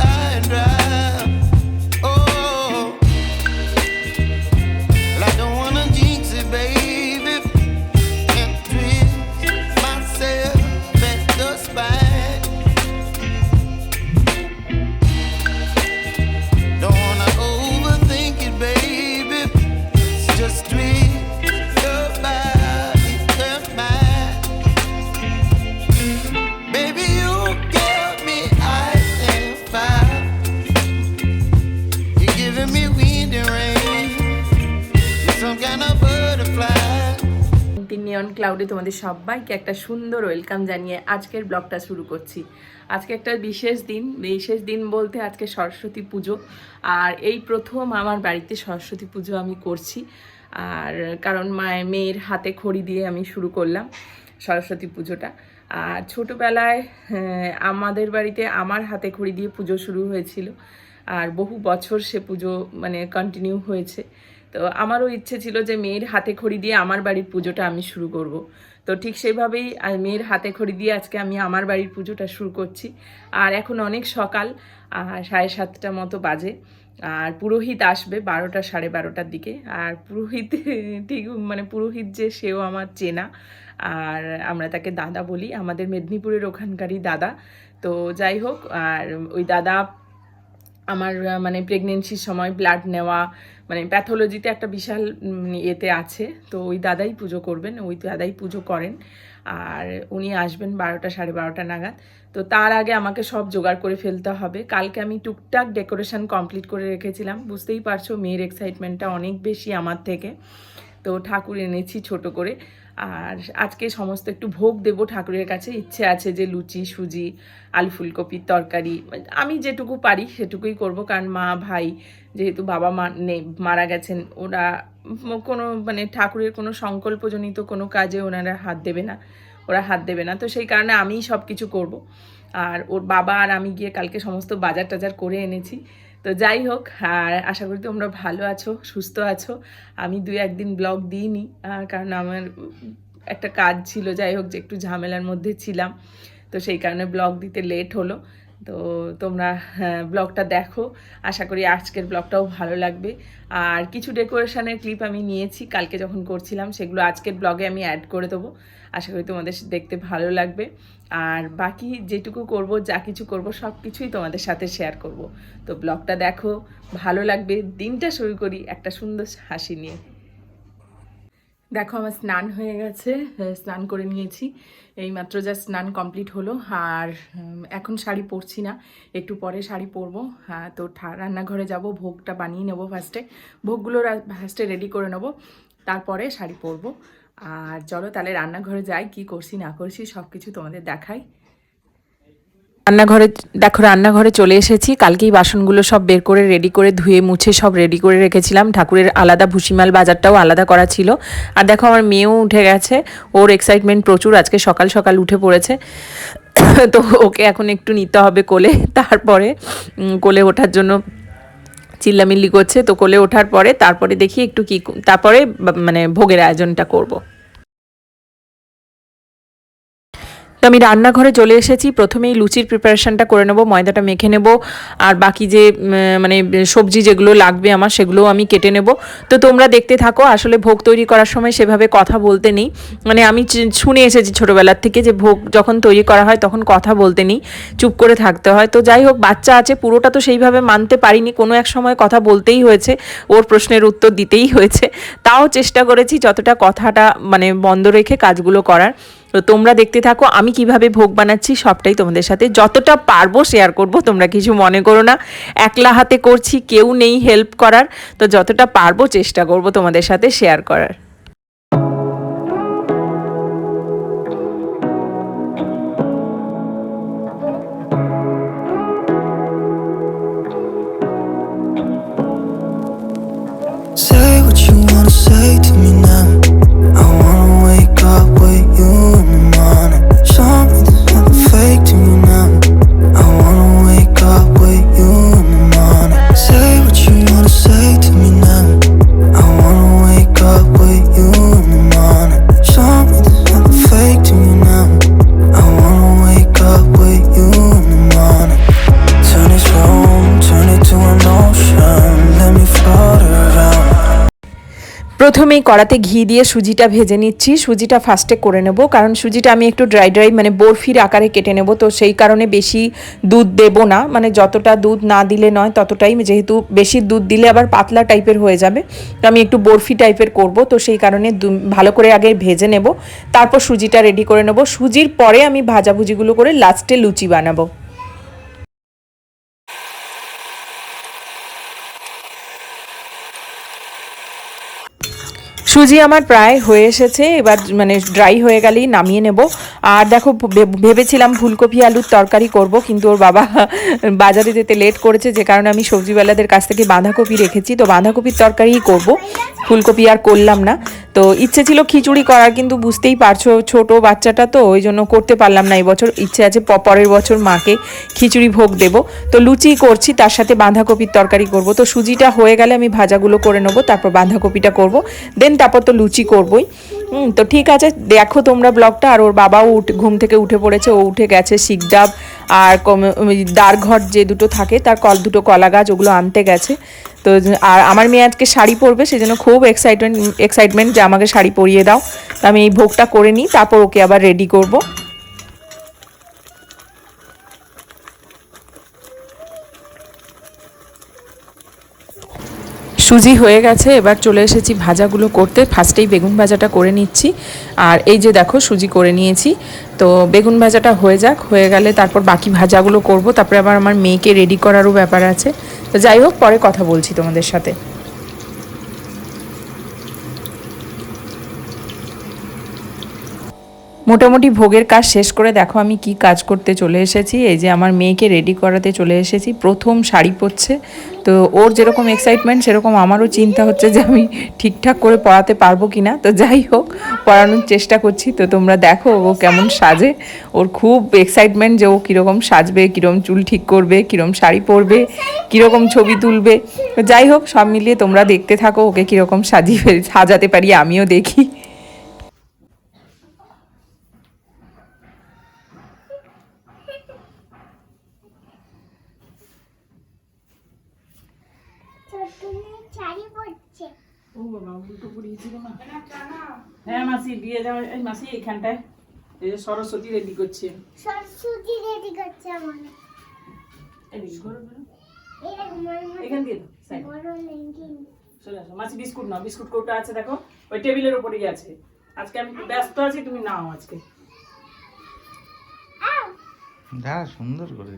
high and dry. Oh, well, I don't wanna jinx it, baby, and twist myself at the spine. Don't wanna overthink it, baby. It's just twist your body and mine. Baby, you give me ice and fire. You're giving me wind and rain. You're some kind of butterfly. নিয়ন ক্লাউডে তোমাদের সবাইকে একটা সুন্দর welcome জানিয়ে আজকের ব্লগটা শুরু করছি। আজকে একটা বিশেষ দিন বলতে আজকে সরস্বতী পুজো। আর এই প্রথম আমার বাড়িতে সরস্বতী পুজো আমি করছি। আর কারণ মেয়ের হাতে খড়ি দিয়ে আমি শুরু করলাম সরস্বতী পুজোটা। আর ছোটোবেলায় আমাদের বাড়িতে আমার হাতে খড়ি দিয়ে পুজো শুরু হয়েছিল, আর বহু বছর সে পুজো মানে কন্টিনিউ হয়েছে। তো আমারও ইচ্ছে ছিল যে মেয়ের হাতে খড়ি দিয়ে আমার বাড়ির পুজোটা আমি শুরু করব। তো ঠিক সেইভাবেই মেয়ের হাতে খড়ি দিয়ে আজকে আমি আমার বাড়ির পুজোটা শুরু করছি। আর এখন অনেক সকাল, 7:30 মতো বাজে। আর পুরোহিত আসবে 12টা 12:30টার দিকে। আর পুরোহিত ঠিক মানে পুরোহিত যে সেও আমার চেনা, আর আমরা তাকে দাদা বলি, আমাদের মেদিনীপুরের ওখানকারই দাদা। তো যাই হোক, আর ওই দাদা আমার মানে প্রেগনেন্সির সময় ব্লাড নেওয়া মানে প্যাথোলজিতে একটা বিশাল এতে আছে। তো ওই দাদাই পুজো করবেন, ওই দাদাই পুজো করেন। আর উনি আসবেন 12টা 12:30 নাগাদ। তো তার আগে আমাকে সব জোগাড় করে ফেলতে হবে। কালকে আমি টুকটাক ডেকোরেশন কমপ্লিট করে রেখেছিলাম। বুঝতেই পারছো মেয়ের এক্সাইটমেন্টটা অনেক বেশি আমার থেকে। তো ঠাকুর এনেছি ছোট করে। আর আজকে সমস্ত একটু ভোগ দেব ঠাকুরের কাছে। ইচ্ছে আছে যে লুচি, সুজি, আলু ফুলকপির তরকারি, আমি যেটুকু পারি সেটুকুই করব। কারণ মা ভাই যেহেতু বাবা মা মারা গেছেন, ওরা কোনো মানে ঠাকুরের কোনো সংকল্পজনিত কোনো কাজে ওনারা হাত দেবে না। তো সেই কারণে আমিই সব কিছু করব। আর ওর বাবা আর আমি গিয়ে কালকে সমস্ত বাজার টাজার করে এনেছি। তো যাই হোক, আর আশা করি তোমরা ভালো আছো, সুস্থ আছো। আমি 2-1 দিন ব্লগ দিইনি, কারণ আমার একটা কাজ ছিল, যাই হোক যে একটু ঝামেলার মধ্যে ছিলাম। তো সেই কারণে ব্লগ দিতে লেট হলো। তো তোমরা ব্লগটা দেখো, আশা করি আজকের ব্লগটাও ভালো লাগবে। আর কিছু ডেকোরেশনের ক্লিপ আমি নিয়েছি কালকে যখন করছিলাম, সেগুলো আজকের ব্লগে আমি অ্যাড করে দেবো। আশা করি তোমাদের দেখতে ভালো লাগবে। আর বাকি যেটুকু করব, যা কিছু করব, সব কিছুই তোমাদের সাথে শেয়ার করব। তো ব্লগটা দেখো, ভালো লাগবে। দিনটা শুরু করি একটা সুন্দর হাসি নিয়ে। দেখো আমার স্নান হয়ে গেছে, স্নান করে নিয়েছি, এইমাত্র যা স্নান কমপ্লিট হলো। আর এখন শাড়ি পরছি না, একটু পরে শাড়ি পরবো। হ্যাঁ, তো রান্নাঘরে যাব, ভোগটা বানিয়ে নেবো ফার্স্টে, ভোগগুলো ফার্স্টে রেডি করে নেবো, তারপরে শাড়ি পরবো। আর চলো তাহলে রান্নাঘরে যাই, কি করছি না করছি সব কিছু তোমাদের দেখাই। রান্নাঘরে চলে এসেছি। কালকেই বাসনগুলো সব বের করে রেডি করে ধুয়ে মুছে সব রেডি করে রেখেছিলাম। ঠাকুরের আলাদা ভুসিমাল বাজারটাও আলাদা করা ছিল। আর দেখো আমার মেয়েও উঠে গেছে, ওর এক্সাইটমেন্ট প্রচুর, আজকে সকাল সকাল উঠে পড়েছে। তো ওকে এখন একটু নিতে হবে কোলে, তারপরে কোলে ওঠার জন্য চিল্লামিল্লি করছে। তো কোলে ওঠার পরে তারপরে দেখি একটু কি, তারপরে মানে ভোগের আয়োজনটা করব। তো আমি রান্নাঘরে চলে এসেছি। প্রথমেই লুচির প্রিপারেশনটা করে নেব, ময়দাটা মেখে নেব। আর বাকি যে মানে সবজি যেগুলো লাগবে আমার, সেগুলোও আমি কেটে নেব। তো তোমরা দেখতে থাকো। আসলে ভোগ তৈরি করার সময় সেভাবে কথা বলতে নেই, মানে আমি শুনে এসেছি ছোটোবেলার থেকে যে ভোগ যখন তৈরি করা হয় তখন কথা বলতে নেই, চুপ করে থাকতে হয়। তো যাই হোক, বাচ্চা আছে, পুরোটা তো সেইভাবে মানতে পারিনি, কোনো এক সময় কথা বলতেই হয়েছে, ওর প্রশ্নের উত্তর দিতেই হয়েছে। তাও চেষ্টা করেছি যতটা কথাটা মানে বন্ধ রেখে কাজগুলো করার। তো তোমরা দেখতে থাকো আমি কিভাবে ভোগ বানাচ্ছি, সবটাই তোমাদের সাথে যতটা পারবো শেয়ার করব। তোমরা কিছু মনে করো না, একলা হাতে করছি, কেউ নেই হেল্প করার। তো যতটা পারবো চেষ্টা করব তোমাদের সাথে শেয়ার করার। Say what you wanna say to me now. I wanna wake up with you in the morning. Show me there's nothing fake to me now. I wanna wake up with you in the morning. Say what you wanna say to me now. I wanna wake up with প্রথমেই কড়াতে ঘি দিয়ে সুজিটা ভেজে নিচ্ছি। সুজিটা ফার্স্টে করে নেব, কারণ সুজিটা আমি একটু ড্রাই ড্রাই মানে বরফির আকারে কেটে নেব, তো সেই কারণে বেশি দুধ দেব না, মানে যতটা দুধ না দিলে নয় ততটাই, যেহেতু বেশি দুধ দিলে আবার পাতলা টাইপের হয়ে যাবে, তো আমি একটু বরফি টাইপের করব, তো সেই কারণে ভালো করে আগে ভেজে নেব, তারপর সুজিটা রেডি করে নেব। সুজির পরে আমি ভাজাভুজিগুলো করে লাস্টে লুচি বানাবো। সুজি আমার প্রায় হয়ে এসেছে, এবার মানে ড্রাই হয়ে গেলেই নামিয়ে নেব। আর দেখো ভেবেছিলাম ফুলকপি আলুর তরকারি করব, কিন্তু ওর বাবা বাজারে যেতে লেট করেছে, যে কারণে আমি সবজিওয়ালাদের কাছ থেকে বাঁধাকপি রেখেছি, তো বাঁধাকপির তরকারিই করব, ফুলকপি আর করলাম না। তো ইচ্ছে ছিল খিচুড়ি করার, কিন্তু বুঝতেই পারছো ছোট বাচ্চাটা তো, ওই জন্য করতে পারলাম না। এই বছর ইচ্ছে আছে পরের বছর মাকে খিচুড়ি ভোগ দেব, তো লুচি করছি, তার সাথে বাঁধাকপির তরকারি করব। তো সুজিটা হয়ে গেলে আমি ভাজাগুলো করে নেবো, তারপর বাঁধাকপিটা করব, দেন তারপর তো লুচি করবই। তো ঠিক আছে, দেখো তোমরা ব্লগটা। আর ওর বাবাও ঘুম থেকে উঠে পড়েছে, ও উঠে গেছে শিকডাব আর দারঘট যে দুটো থাকে তার দুটো কলা গাছ, ওগুলো আনতে গেছে। তো আর আমার মেয়ে আজকে শাড়ি পরবে, সেজন্য খুব এক্সাইটমেন্ট যে আমাকে শাড়ি পরিয়ে দাও। তো আমি এই ভোগটা করে নিই, তারপর ওকে আবার রেডি করব। সুজি হয়ে গেছে, এবার চলে এসেছি ভাজাগুলো করতে। ফার্স্টেই বেগুন ভাজাটা করে নিচ্ছি, আর এই যে দেখো সুজি করে নিয়েছি। তো বেগুন ভাজাটা হয়ে যাক, হয়ে গেলে তারপর বাকি ভাজাগুলো করব, তারপরে আবার আমার মেয়েকে রেডি করারও ব্যাপার আছে। তো যাই হোক, পরে কথা বলছি তোমাদের সাথে। মোটামুটি ভোগের কাজ শেষ করে দেখো আমি কি কাজ করতে চলে এসেছি। এই যে আমার মেয়েকে রেডি করাতে চলে এসেছি, প্রথম শাড়ি পরছে, তো ওর যেরকম এক্সাইটমেন্ট সেরকম আমারও চিন্তা হচ্ছে যে আমি ঠিকঠাক করে পরাতে পারবো কি না। তো যাই হোক, পরানোর চেষ্টা করছি। তো তোমরা দেখো ও কেমন সাজে, ওর খুব এক্সাইটমেন্ট যে ও কীরকম সাজবে, কীরকম চুল ঠিক করবে, কীরকম শাড়ি পরবে, কীরকম ছবি তুলবে। তো যাই হোক, সব মিলিয়ে তোমরা দেখতে থাকো ওকে কীরকম সাজাতে পারি, আমিও দেখি। ও বাবা, উল্টো পড়িয়েছিল মা। হ্যাঁ মাসি, দিয়ে যাও। এই মাসি এইখানটায় এই যে সরস্বতী রেডি করছে। সরস্বতী রেডি করছে মানে এদিকে ঘরে ঘরে এরকম এখান দিয়ে সাইড বড় লেঙ্গি। চলে আসো মাসি। বিস্কুট নাও, বিস্কুট কৌটা আছে দেখো ওই টেবিলের উপরেই আছে। আজকে আমি ব্যস্ত আছি, তুমি নাও আজকে। দা সুন্দর করে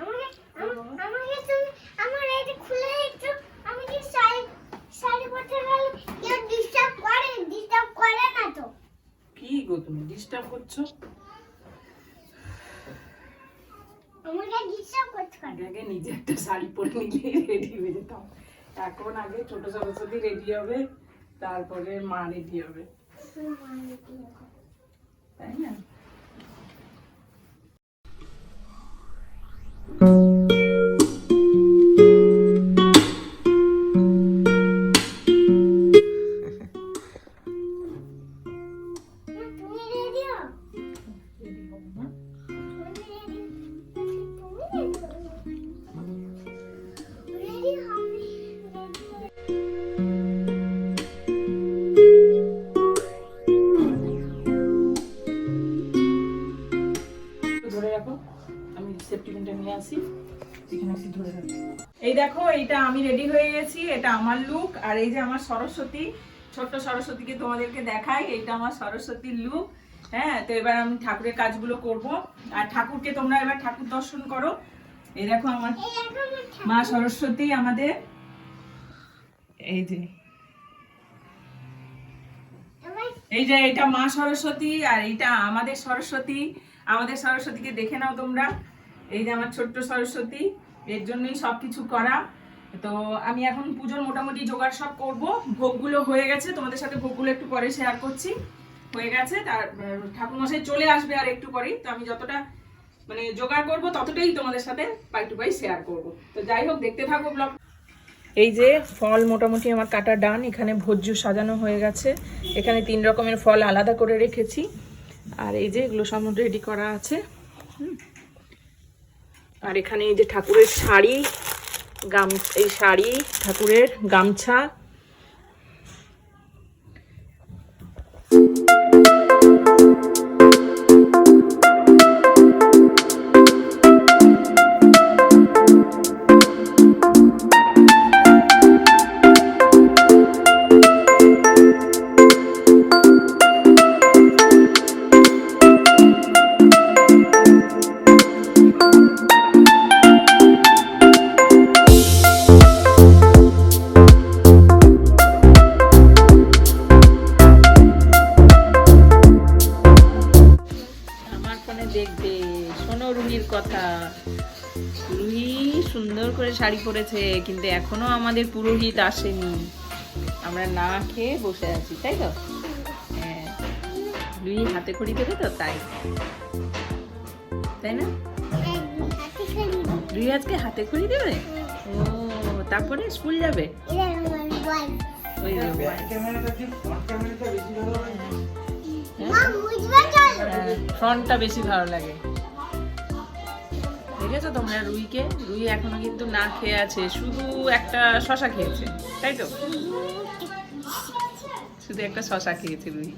আমাকে তুমি আমার এটা খুলে একটু, আমি কি শাড়ি পরতে গেলে কেউ ডিস্টার্ব করে না তো? কি গো তুমি ডিস্টার্ব করছো? আমাকে ডিস্টার্ব করতে পারে। আগে নিজে একটা শাড়ি পরে নিলে রেডি হয়ে যেতাম। এখন আগে ছোট সরস্বতী রেডি হবে, তারপরে মা রেডি হবে, তাই না? তুমি রেডি হও। রেডি হও। ধরে রাখো, আমি সেফটি পিনটা নিয়ে আসি। এখানে আসি, ধরে রাখো। এই দেখো, এইটা আমি রেডি হয়ে গেছি, এটা আমার লুক। আর এই যে আমার সরস্বতী, ছোট্ট সরস্বতীকে তোমাদেরকে দেখাই, এইটা আমার সরস্বতীর লুক। হ্যাঁ, তো এবার আমি ঠাকুরের কাজগুলো করব। আর ঠাকুরকে তোমরা এবার ঠাকুর দর্শন করো। এই দেখো আমার মা সরস্বতী আমাদের, এই যে এটা মা সরস্বতী, আর এইটা আমাদের সরস্বতী। আমাদের সরস্বতীকে দেখে নাও তোমরা। এই যে আমার ছোট্ট সরস্বতী, এর জন্যই সবকিছু করা। তো আমি এখন পুজোর মোটামুটি জোগাড় সব করব। ভোগগুলো হয়ে গেছে, তোমাদের সাথে ভোগগুলো একটু পরে শেয়ার করছি। হয়ে গেছে, তার ঠাকুরমশাই চলে আসবে আর একটু পরেই। তো আমি যতটা মানে জোগাড় করব ততটাই তোমাদের সাথে পাই টু পাই শেয়ার করব। তো যাই হোক, দেখতে থাকো ব্লগ। এই যে ফল মোটামুটি আমার কাটা ডান। এখানে ভোজ্য সাজানো হয়ে গেছে, এখানে 3 রকমের ফল আলাদা করে রেখেছি। আর এই যে এগুলো সব রেডি করা আছে। আর এখানে এই যে ঠাকুরের শাড়ি, এই শাড়ি, ঠাকুরের গামছা, পুরোহিত সুন্দর করে শাড়ি পরেছে, কিন্তু এখনো আমাদের পুরোহিত আসেনি। আমরা না খেয়ে বসে আছি, তাই তো? হ্যাঁ, লুই হাতে খড়ি দেবে তো, তাই তাই না? লুই আজকে হাতে খড়ি দেবে। ও, তারপরে স্কুল যাবে। ওই ফ্রন্টটা বেশি ভালো লাগে। দেখেছো তোমরা রুইকে? রুই এখনো কিন্তু না খেয়ে আছে, শুধু একটা শশা খেয়েছে, তাই তো? শুধু একটা শশা খেয়েছে রুই।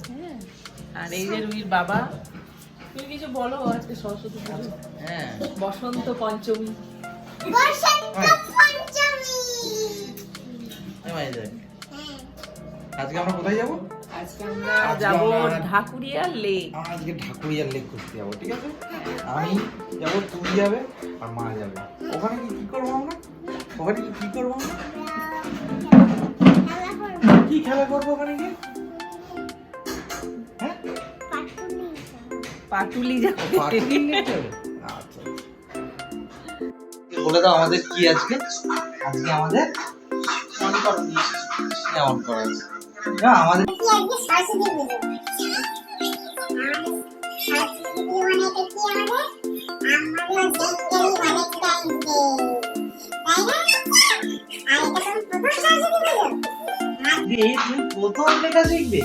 হ্যাঁ, আর এই যে রুইর বাবা। তুমি কিছু বলো আজকে সরস্বতী পুজো। হ্যাঁ, বসন্ত পঞ্চমী। আজকে আমরা কোথায় যাবো? আজকে আমরা যাবো ঢাকুরিয়া লেক। আমরা আজকে ঢাকুরিয়া লেক ঘুরতে যাবো, ঠিক আছে? আমি যাবো, তুমি যাবে, আর মা যাবে। ওখানে কি করবো আমরা? ওখানে কি করবো আমরা? কি খেলা করবো ওখানে গিয়ে? হ্যাঁ, পাটুলি যাবে। আচ্ছা, বলে দাও আমাদের কি আজকে? আজকে আমাদের অন করা আছে না আমাদের। তুমি প্রথম লেখা শিখবে?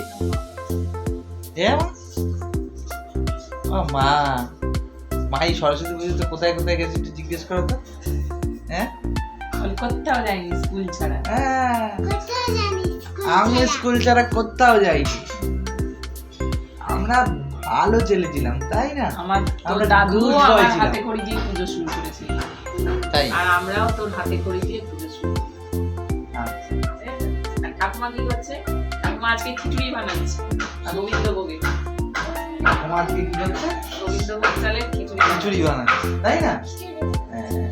মা মাই সরস্বতী পুজোতে কোথায় কোথায় গেছে একটু জিজ্ঞেস করো তো। হ্যাঁ, কোথাও যাইনি স্কুল ছাড়া। হ্যাঁ, আমি স্কুল ছাড়া কোথাও যাইনি। আমরা ভালো ছেলেছিলাম, তাই না? আমার তোর দাদু আমার হাতে খড়ি দিয়ে পুজো শুরু করেছিল, তাই? আর আমরাও তোর হাতে খড়ি দিয়ে পুজো শুরু করি। আর ঠাকুমা কি করছে? ঠাকুমা আজকে খিচুড়ি বানাচ্ছে গোবিন্দভোগে। ঠাকুমা আজকে কি করছে? গোবিন্দভোগ চালের খিচুড়ি বানাচ্ছে, তাই না? হ্যাঁ।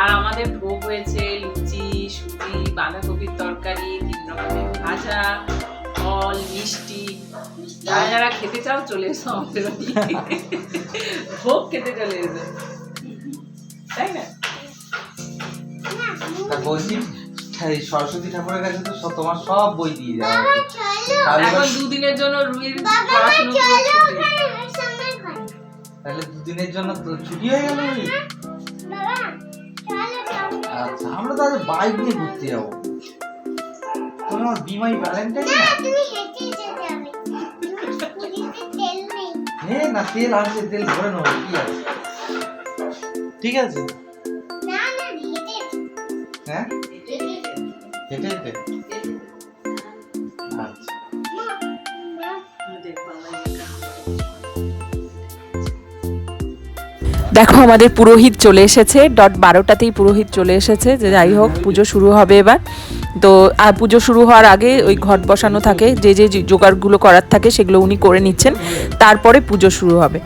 আর আমাদের ভোগ হয়েছে লুচি, সুজি, বাঁধাকপির তরকারি, 3 রকমের ভাজা, ফল, মিষ্টি। যারা যারা খেতে চাও চলে এসো আমাদের ভোগ খেতে চলে এসো, তাই না? বলছি সরস্বতী ঠাকুরের কাছে তো তোমার সব বই দিয়ে যাওয়া। এখন 2 দিনের জন্য রুইর পড়াশোনা তাহলে 2 দিনের জন্য তো ছুটি হয়ে গেল। আচ্ছা, আমরা তাহলে বাইক নিয়ে ঘুরতে যাবো। তোমার বিমাই ভ্যালেন্টাইন না? না, তেল আছে, তেল ভরে নেবো। কি আছে? ঠিক আছে। হ্যাঁ, হেঁটে হেঁটে। আচ্ছা, দেখো আমাদের পুরোহিত চলে এসেছে। 12টাতেই পুরোহিত চলে এসেছে। যে যাই হোক, পুজো শুরু হবে এবার। তো আর পুজো শুরু হওয়ার আগে ওই ঘট বসানো থাকে, যে যে জোগাড়গুলো করার থাকে সেগুলো উনি করে নিচ্ছেন, তারপরে পুজো শুরু হবে।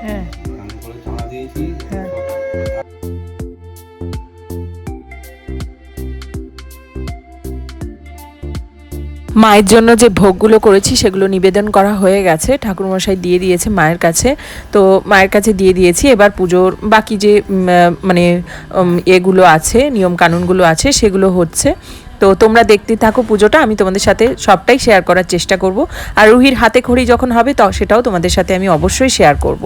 হ্যাঁ, মায়ের জন্য যে ভোগগুলো করেছি সেগুলো নিবেদন করা হয়ে গেছে, ঠাকুরমশাই দিয়ে দিয়েছে মায়ের কাছে। তো মায়ের কাছে দিয়ে দিয়েছি। এবার পুজোর বাকি যে মানে এগুলো আছে, নিয়ম কানুনগুলো আছে, সেগুলো হচ্ছে। তো তোমরা দেখতে থাকো পুজোটা, আমি তোমাদের সাথে সবটাই শেয়ার করার চেষ্টা করব। আর রুহির হাতে খড়ি যখন হবে সেটাও তোমাদের সাথে আমি অবশ্যই শেয়ার করব।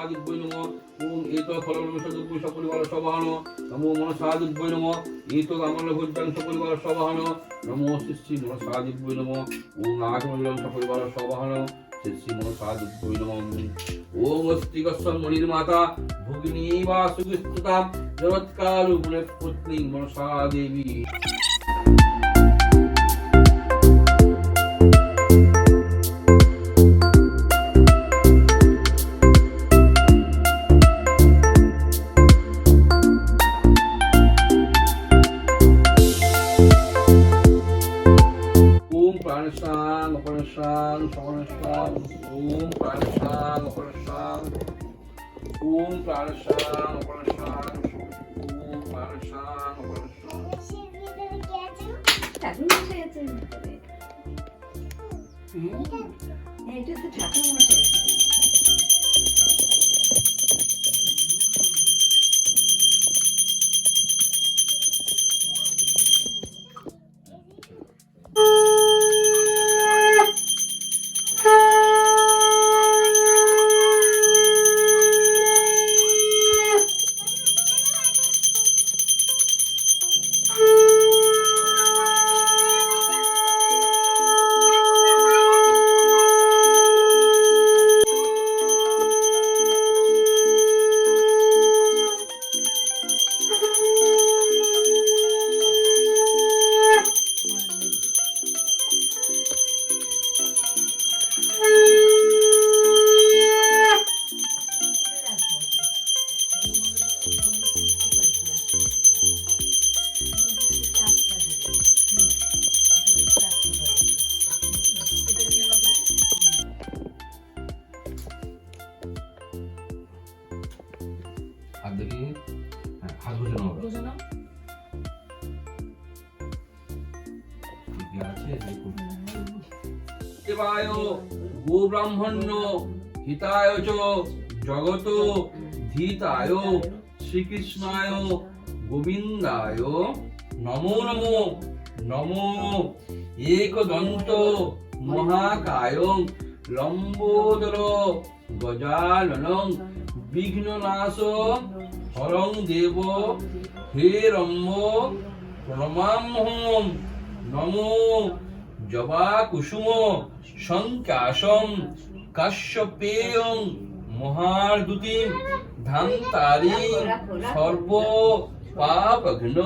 মনসাদিব্যৈ নমঃ ওম এত ফলনম সদুপু সপরিবার সবাহন নমো মনসাদিব্যৈ নমঃ এত আমল ভোজ্যাং সপরিবার সবাহন নমো শ্রী মনসাদিব্যৈ নমঃ ওম নাগমণ্ডলং সপরিবার সবাহন শ্রী মনসাদিব্যৈ নমঃ ওম অস্তিকস্য মণির্মাতা ভগিনী বা সুবিস্তুতা জগৎকারু পুণ্যপত্নী মনসা দেবী। প্রাণসাং অপরসাং সমনসাং ওম প্রাণসাং অপরসাং ওম প্রাণসাং অপরসাং ওম প্রাণসাং অপরসাং। ঠাকুর মশাই আছে ভিতরে। এইটা তো ঠাকুর মশাই আছে। হাত দেখি, হ্যাঁ হাত বুঝে নাও। ঠিকই আছে, দেখুন। দেবায় গো ব্রাহ্মণ্য হিতায় চ জগত ধীতায় শ্রীকৃষ্ণায় গোবিন্দায় নমো নমো নমো একদন্ত মহাকায় লম্বোদর গজাননং বিঘ্ননাশ হরং দেব হে রম্ভ প্রণমাম্যহম নমো জবা কুসুম সংকাশম কাশ্যপেয়ং মহার্দুতিম ধান্তারি সর্ব পাপঘ্ন।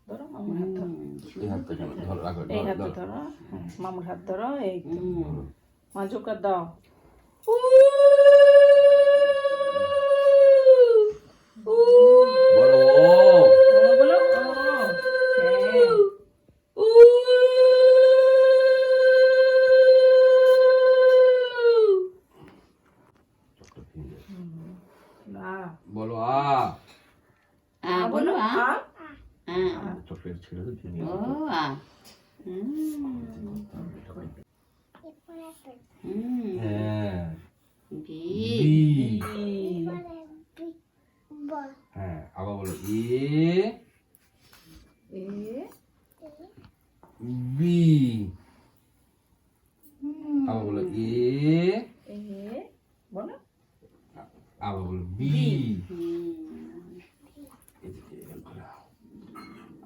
ধরো মামুর হাত ধরো, এই হাতটা কেন ধরো, রাখো, এই ধরো, হাত ধরো। ধরো, মামুর হাত ধরো, এই তো মাজুকা দাও। বলো ও। বলো বলো আ। বলো আ। চকলেট ছিল তো ভেঙে ও আ। হ্যাঁ বি। বি। হ্যাঁ আবার বলো এ বি। আবার বলো এ বলো আবার বলো বি।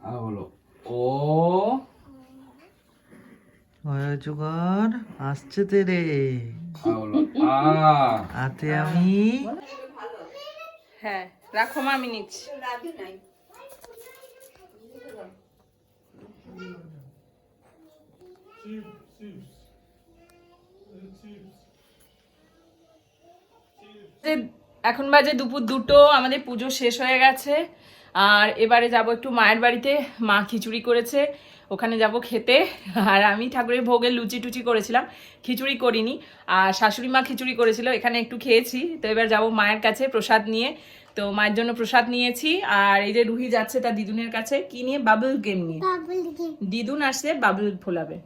আবার বলো ও। অজগর আসছে তেরে, আবার বলো আ। আতে আমি হ্যাঁ রাখো মা, আমি নিচ্ছি। এখন বাজে দুপুর 2টো, আমাদের পুজো শেষ হয়ে গেছে। আর এবারে যাব একটু মায়ের বাড়িতে, মা খিচুড়ি করেছে, ওখানে যাব খেতে। আর আমি ঠাকুরের ভোগে লুচি টুচি করেছিলাম, খিচুড়ি করিনি। আর শাশুড়ি মা খিচুড়ি করেছিল, এখানে একটু খেয়েছি। তো এবার যাব মায়ের কাছে প্রসাদ নিয়ে। তো মায়ের জন্য প্রসাদ নিয়েছি। আর এই যে রুহি যাচ্ছে তার দিদুনের কাছে, কি নিয়ে, বাবল গেম নিয়ে। দিদুন আসছে বাবল ফোলাবে।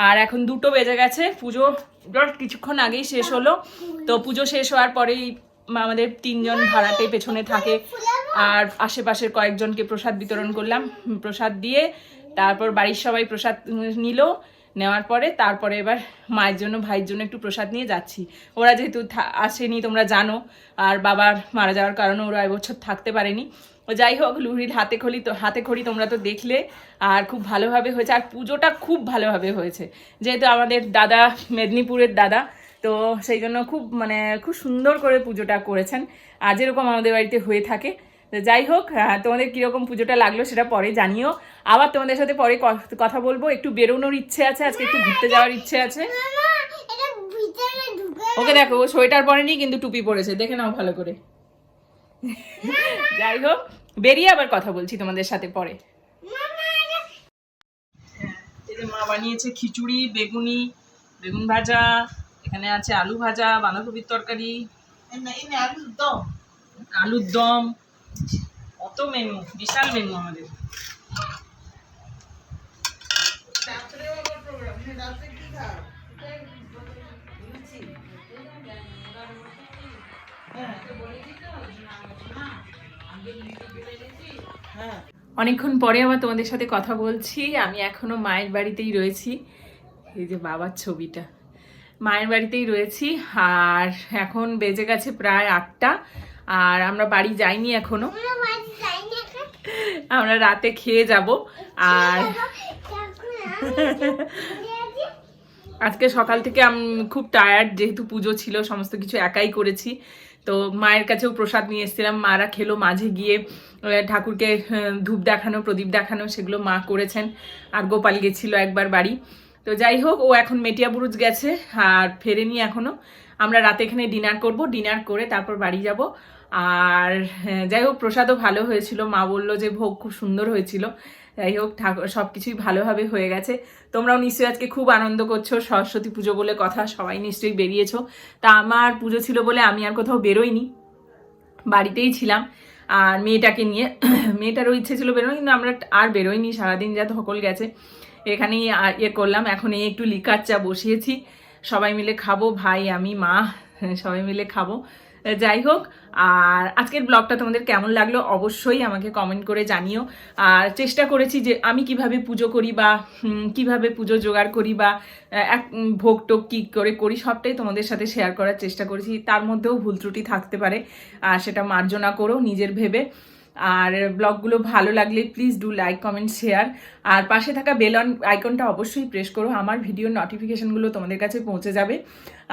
আর এখন 2টো বেজে গেছে, পুজো কিছুক্ষণ আগেই শেষ হলো। তো পুজো শেষ হওয়ার পরেই আমাদের 3জন ভাড়াটে পেছনে থাকে, আর আশেপাশের কয়েকজনকে প্রসাদ বিতরণ করলাম। প্রসাদ দিয়ে তারপর বাড়ির সবাই প্রসাদ নিল, নেওয়ার পরে তারপরে এবার মায়ের জন্য ভাইয়ের জন্য একটু প্রসাদ নিয়ে যাচ্ছি। ওরা যেহেতু আসেনি তোমরা জানো, আর বাবার মারা যাওয়ার কারণে ওরা এবছর থাকতে পারেনি। যাই হোক, লুহরির হাতে খড়ি তোমরা তো দেখলে, আর খুব ভালোভাবে হয়েছে, আর পুজোটা খুব ভালোভাবে হয়েছে। যেহেতু আমাদের দাদা মেদিনীপুরের দাদা, তো সেই জন্য খুব সুন্দর করে পুজোটা করেছেন, আর যেরকম আমাদের বাড়িতে হয়ে থাকে। তো যাই হোক, তোমাদের কীরকম পুজোটা লাগলো সেটা পরে জানিও। আবার তোমাদের সাথে পরে কথা বলবো। একটু বেরোনোর ইচ্ছে আছে, আজকে একটু ঘুরতে যাওয়ার ইচ্ছে আছে। ওকে দেখো, ও সোয়েটার পরেনি কিন্তু টুপি পরেছে, দেখে নাও ভালো করে। যাই হোক, বেরিয়ে আবার কথা বলছি তোমাদের সাথে পরে। এই যে মা বানিয়েছে খিচুড়ি, বেগুন ভাজা, এখানে আছে আলু ভাজা, বাঁধাকপির তরকারি, আলুর দম, কত মেনু, বিশাল মেনু আমাদের। অনেকক্ষণ পরে আবার তোমাদের সাথে কথা বলছি। আমি এখনো মায়ের বাড়িতেই রয়েছি। এই যে বাবার ছবিটা, মায়ের বাড়িতেই রয়েছি। আর এখন বেজে গেছে প্রায় 8টা, আর আমরা বাড়ি যাইনি এখনো, আমরা রাতে খেয়ে যাব। আর আজকে সকাল থেকে আমি খুব টায়ার্ড, যেহেতু পুজো ছিল, সমস্ত কিছু একাই করেছি। তো মায়ের কাছেও প্রসাদ নিয়ে এসেছিলাম, মারা খেলো। মাঝে গিয়ে ঠাকুরকে ধূপ দেখানো, প্রদীপ দেখানো, সেগুলো মা করেছেন। আর গোপাল গেছিল একবার বাড়ি। তো যাই হোক, ও এখন মেটিয়াবুরুজ গেছে আর ফেরেনি এখনো। আমরা রাতে এখানে ডিনার করব, ডিনার করে তারপর বাড়ি যাব। আর যাই হোক, প্রসাদও ভালো হয়েছিল, মা বললো যে ভোগ খুব সুন্দর হয়েছিল। যাই হোক, ঠাকুর সব কিছুই ভালোভাবে হয়ে গেছে। তোমরাও নিশ্চয়ই আজকে খুব আনন্দ করছো, সরস্বতী পুজো বলে কথা, সবাই নিশ্চয়ই বেরিয়েছো। তা আমার পুজো ছিল বলে আমি আর কোথাও বেরোইনি, বাড়িতেই ছিলাম। আর মেয়েটাকে নিয়ে, মেয়েটারও ইচ্ছে ছিল বেরোনো, কিন্তু আমরা আর বেরোইনি, সারাদিন যা ধকল গেছে। এখানেই করলাম। এখন এই একটু লিকার চা বসিয়েছি, সবাই মিলে খাবো, ভাই, আমি, মা, সবাই মিলে খাবো। যাই হোক, আর আজকের ব্লগটা তোমাদের কেমন লাগলো অবশ্যই আমাকে কমেন্ট করে জানিও। আর চেষ্টা করেছি যে আমি কিভাবে পুজো করি, বা কিভাবে পুজো জোগাড় করি, বা ভোগ টোগ কী করে করি, সবটাই তোমাদের সাথে শেয়ার করার চেষ্টা করেছি। তার মধ্যেও ভুল ত্রুটি থাকতে পারে, আর সেটা মার্জনা করো নিজের ভেবে। আর ব্লগগুলো ভালো লাগলে please do like, comment, share. আর পাশে থাকা বেল আইকনটা অবশ্যই প্রেস করো, আমার ভিডিওর নোটিফিকেশনগুলো তোমাদের কাছে পৌঁছে যাবে।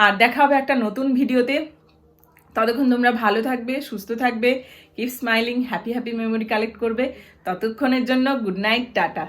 আর দেখা হবে একটা নতুন ভিডিওতে। ততক্ষণ তোমরা ভালো থাকবে, সুস্থ থাকবে, keep smiling, happy memory collect করবে। ততক্ষণের জন্য গুড নাইট, টাটা।